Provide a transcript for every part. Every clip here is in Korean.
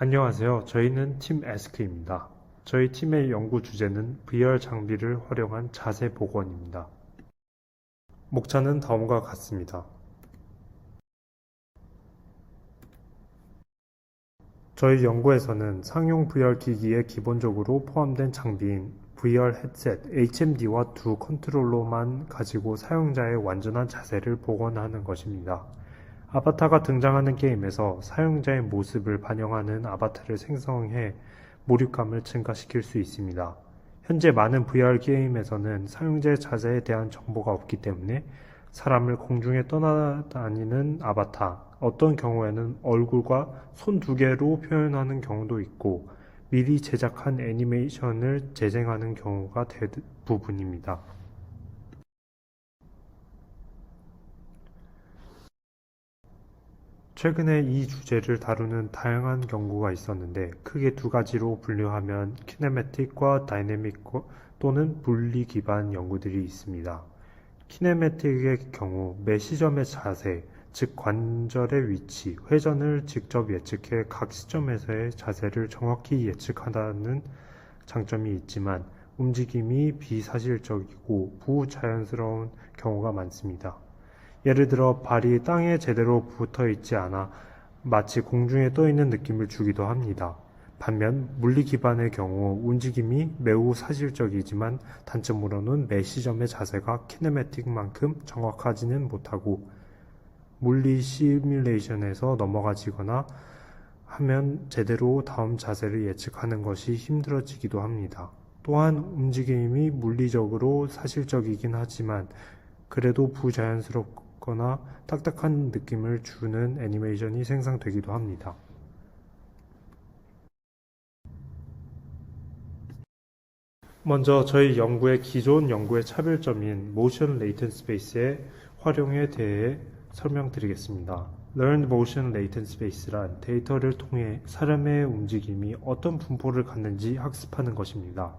안녕하세요. 저희는 팀 에스크입니다. 저희 팀의 연구 주제는 VR 장비를 활용한 자세 복원입니다. 목차는 다음과 같습니다. 저희 연구에서는 상용 VR 기기에 기본적으로 포함된 장비인 VR 헤드셋 HMD와 두 컨트롤러만 가지고 사용자의 완전한 자세를 복원하는 것입니다. 아바타가 등장하는 게임에서 사용자의 모습을 반영하는 아바타를 생성해 몰입감을 증가시킬 수 있습니다. 현재 많은 VR 게임에서는 사용자의 자세에 대한 정보가 없기 때문에 사람을 공중에 떠나다니는 아바타, 어떤 경우에는 얼굴과 손 두 개로 표현하는 경우도 있고 미리 제작한 애니메이션을 재생하는 경우가 대부분입니다. 최근에 이 주제를 다루는 다양한 연구가 있었는데 크게 두 가지로 분류하면 키네매틱과 다이내믹 또는 물리 기반 연구들이 있습니다. 키네매틱의 경우 매 시점의 자세, 즉 관절의 위치, 회전을 직접 예측해 각 시점에서의 자세를 정확히 예측한다는 장점이 있지만 움직임이 비사실적이고 부자연스러운 경우가 많습니다. 예를 들어 발이 땅에 제대로 붙어 있지 않아 마치 공중에 떠 있는 느낌을 주기도 합니다. 반면 물리 기반의 경우 움직임이 매우 사실적이지만 단점으로는 매 시점의 자세가 키네매틱만큼 정확하지는 못하고 물리 시뮬레이션에서 넘어가지거나 하면 제대로 다음 자세를 예측하는 것이 힘들어지기도 합니다. 또한 움직임이 물리적으로 사실적이긴 하지만 그래도 부자연스럽거나 딱딱한 느낌을 주는 애니메이션이 생성되기도 합니다. 먼저 저희 연구의 기존 연구의 차별점인 모션 레이턴 스페이스의 활용에 대해 설명드리겠습니다. Learned Motion Latent Space란 데이터를 통해 사람의 움직임이 어떤 분포를 갖는지 학습하는 것입니다.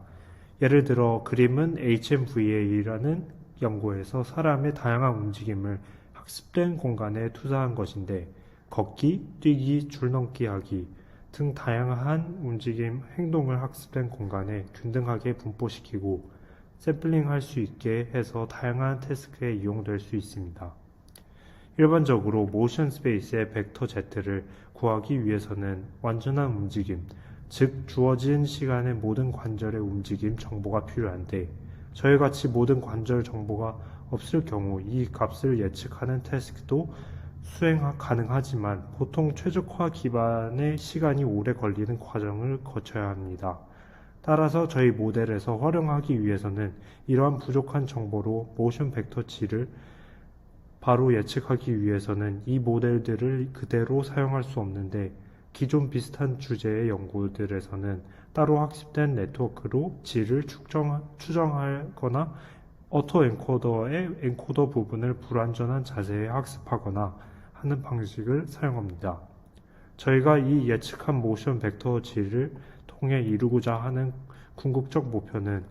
예를 들어 그림은 HMVA라는 연구에서 사람의 다양한 움직임을 학습된 공간에 투사한 것인데 걷기, 뛰기, 줄넘기 하기 등 다양한 움직임, 행동을 학습된 공간에 균등하게 분포시키고 샘플링할 수 있게 해서 다양한 태스크에 이용될 수 있습니다. 일반적으로 모션 스페이스의 벡터 Z를 구하기 위해서는 완전한 움직임, 즉 주어진 시간의 모든 관절의 움직임 정보가 필요한데 저희같이 모든 관절 정보가 없을 경우 이 값을 예측하는 태스크도 수행 가능하지만 보통 최적화 기반의 시간이 오래 걸리는 과정을 거쳐야 합니다. 따라서 저희 모델에서 활용하기 위해서는 이러한 부족한 정보로 모션 벡터 G를 바로 예측하기 위해서는 이 모델들을 그대로 사용할 수 없는데 기존 비슷한 주제의 연구들에서는 따로 학습된 네트워크로 G를 추정하거나 어토 엔코더의 엔코더 부분을 불완전한 자세에 학습하거나 하는 방식을 사용합니다. 저희가 이 예측한 모션 벡터 G를 통해 이루고자 하는 궁극적 목표는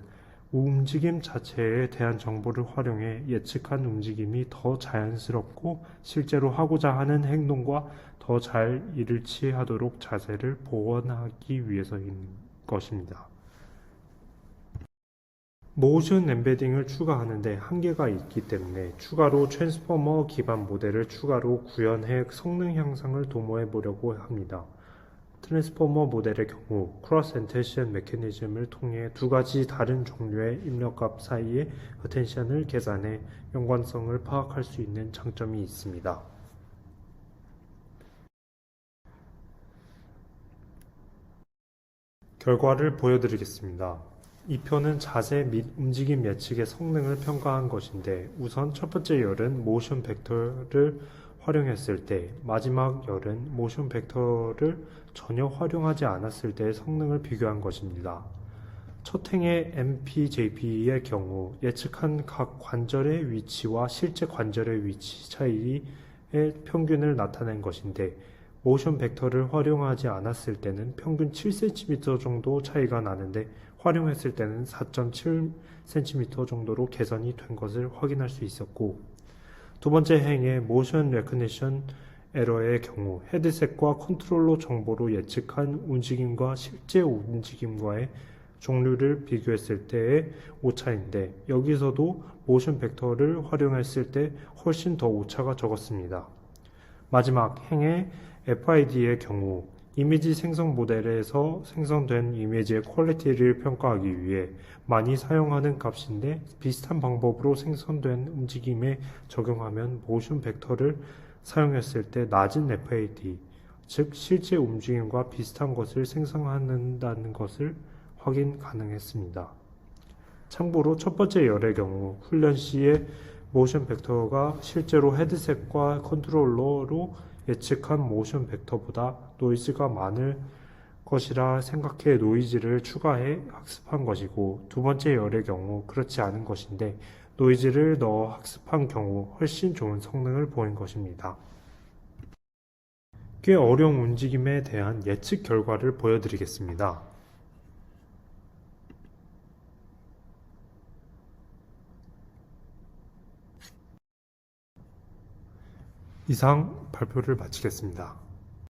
움직임 자체에 대한 정보를 활용해 예측한 움직임이 더 자연스럽고 실제로 하고자 하는 행동과 더 잘 일치하도록 자세를 복원하기 위해서인 것입니다. 모션 엠베딩을 추가하는데 한계가 있기 때문에 추가로 트랜스포머 기반 모델을 추가로 구현해 성능 향상을 도모해 보려고 합니다. 트랜스포머 모델의 경우 크로스 엔텐션 메커니즘을 통해 두 가지 다른 종류의 입력값 사이의 어텐션을 계산해 연관성을 파악할 수 있는 장점이 있습니다. 결과를 보여드리겠습니다. 이 표는 자세 및 움직임 예측의 성능을 평가한 것인데 우선 첫 번째 열은 모션 벡터를 활용했을 때, 마지막 열은 모션 벡터를 전혀 활용하지 않았을 때의 성능을 비교한 것입니다. 첫 행의 MPJP의 경우 예측한 각 관절의 위치와 실제 관절의 위치 차이의 평균을 나타낸 것인데 모션 벡터를 활용하지 않았을 때는 평균 7cm 정도 차이가 나는데 활용했을 때는 4.7cm 정도로 개선이 된 것을 확인할 수 있었고 두 번째 행의 모션 레커니션 에러의 경우 헤드셋과 컨트롤러 정보로 예측한 움직임과 실제 움직임과의 종류를 비교했을 때의 오차인데 여기서도 모션 벡터를 활용했을 때 훨씬 더 오차가 적었습니다. 마지막 행의 FID의 경우 이미지 생성 모델에서 생성된 이미지의 퀄리티를 평가하기 위해 많이 사용하는 값인데 비슷한 방법으로 생성된 움직임에 적용하면 모션 벡터를 사용했을 때 낮은 FID, 즉 실제 움직임과 비슷한 것을 생성한다는 것을 확인 가능했습니다. 참고로 첫 번째 열의 경우 훈련 시에 모션 벡터가 실제로 헤드셋과 컨트롤러로 예측한 모션 벡터보다 노이즈가 많을 것이라 생각해 노이즈를 추가해 학습한 것이고 두 번째 열의 경우 그렇지 않은 것인데 노이즈를 넣어 학습한 경우 훨씬 좋은 성능을 보인 것입니다. 꽤 어려운 움직임에 대한 예측 결과를 보여드리겠습니다. 이상 발표를 마치겠습니다.